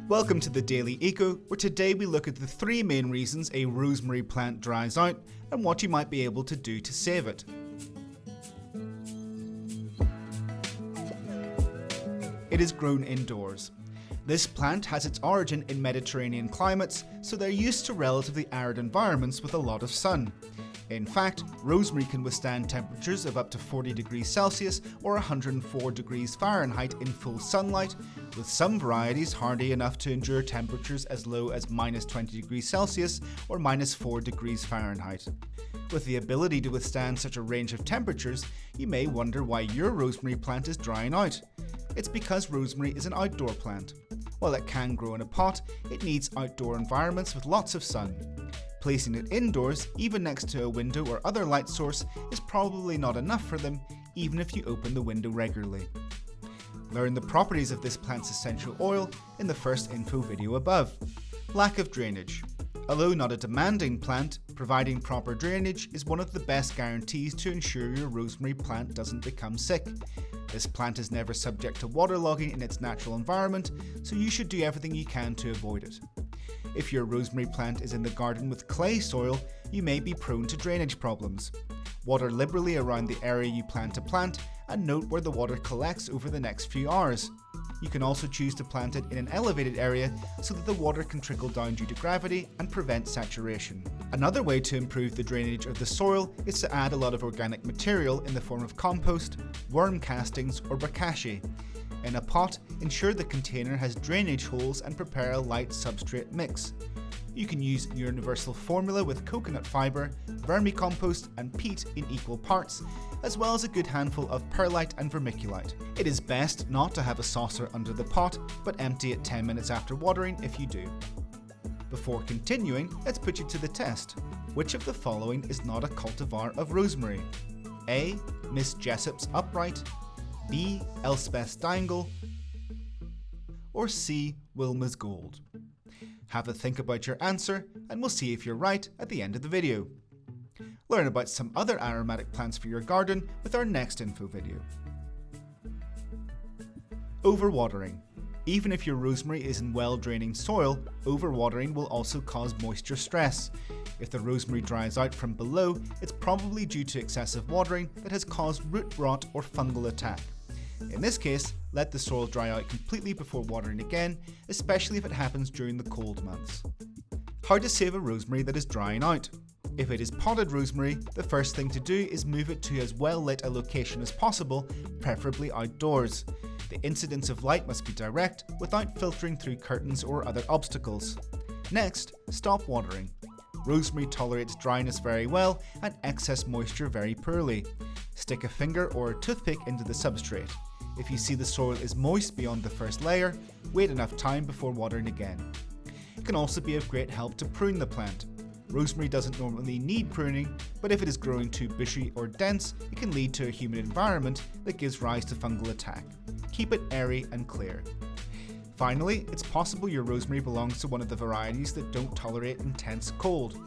Welcome to the Daily Eco, where today we look at the 3 main reasons a rosemary plant dries out and what you might be able to do to save it. It is grown indoors. This plant has its origin in Mediterranean climates, so they're used to relatively arid environments with a lot of sun. In fact, rosemary can withstand temperatures of up to 40 degrees Celsius or 104 degrees Fahrenheit in full sunlight, with some varieties hardy enough to endure temperatures as low as -20 degrees Celsius or -4 degrees Fahrenheit. With the ability to withstand such a range of temperatures, you may wonder why your rosemary plant is drying out. It's because rosemary is an outdoor plant. While it can grow in a pot, it needs outdoor environments with lots of sun. Placing it indoors, even next to a window or other light source, is probably not enough for them, even if you open the window regularly. Learn the properties of this plant's essential oil in the first info video above. Lack of drainage. Although not a demanding plant, providing proper drainage is one of the best guarantees to ensure your rosemary plant doesn't become sick. This plant is never subject to waterlogging in its natural environment, so you should do everything you can to avoid it. If your rosemary plant is in the garden with clay soil, you may be prone to drainage problems. Water liberally around the area you plan to plant and note where the water collects over the next few hours. You can also choose to plant it in an elevated area so that the water can trickle down due to gravity and prevent saturation. Another way to improve the drainage of the soil is to add a lot of organic material in the form of compost, worm castings or bokashi. In a pot, ensure the container has drainage holes and prepare a light substrate mix. You can use universal formula with coconut fibre, vermicompost and peat in equal parts, as well as a good handful of perlite and vermiculite. It is best not to have a saucer under the pot, but empty it 10 minutes after watering if you do. Before continuing, let's put you to the test. Which of the following is not a cultivar of rosemary? A. Miss Jessop's Upright, B. Elspeth's Dangle, or C. Wilma's Gold? Have a think about your answer and we'll see if you're right at the end of the video. Learn about some other aromatic plants for your garden with our next info video. Overwatering. Even if your rosemary is in well-draining soil, overwatering will also cause moisture stress. If the rosemary dries out from below, it's probably due to excessive watering that has caused root rot or fungal attack. In this case, let the soil dry out completely before watering again, especially if it happens during the cold months. How to save a rosemary that is drying out. If it is potted rosemary, the first thing to do is move it to as well lit a location as possible, preferably outdoors. The incidence of light must be direct, without filtering through curtains or other obstacles. Next, stop watering. Rosemary tolerates dryness very well and excess moisture very poorly. Stick a finger or a toothpick into the substrate. If you see the soil is moist beyond the first layer, wait enough time before watering again. It can also be of great help to prune the plant. Rosemary doesn't normally need pruning, but if it is growing too bushy or dense, it can lead to a humid environment that gives rise to fungal attack. Keep it airy and clear. Finally, it's possible your rosemary belongs to one of the varieties that don't tolerate intense cold.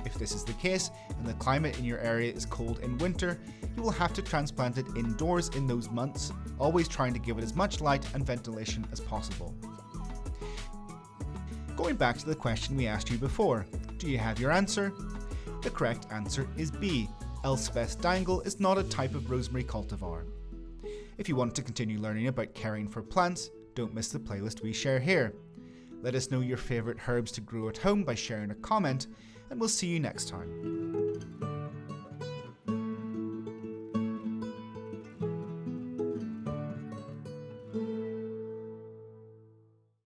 If this is the case, and the climate in your area is cold in winter, you will have to transplant it indoors in those months, always trying to give it as much light and ventilation as possible. Going back to the question we asked you before, do you have your answer? The correct answer is B. Elspeth's Dangle is not a type of rosemary cultivar. If you want to continue learning about caring for plants, don't miss the playlist we share here. Let us know your favourite herbs to grow at home by sharing a comment, and we'll see you next time.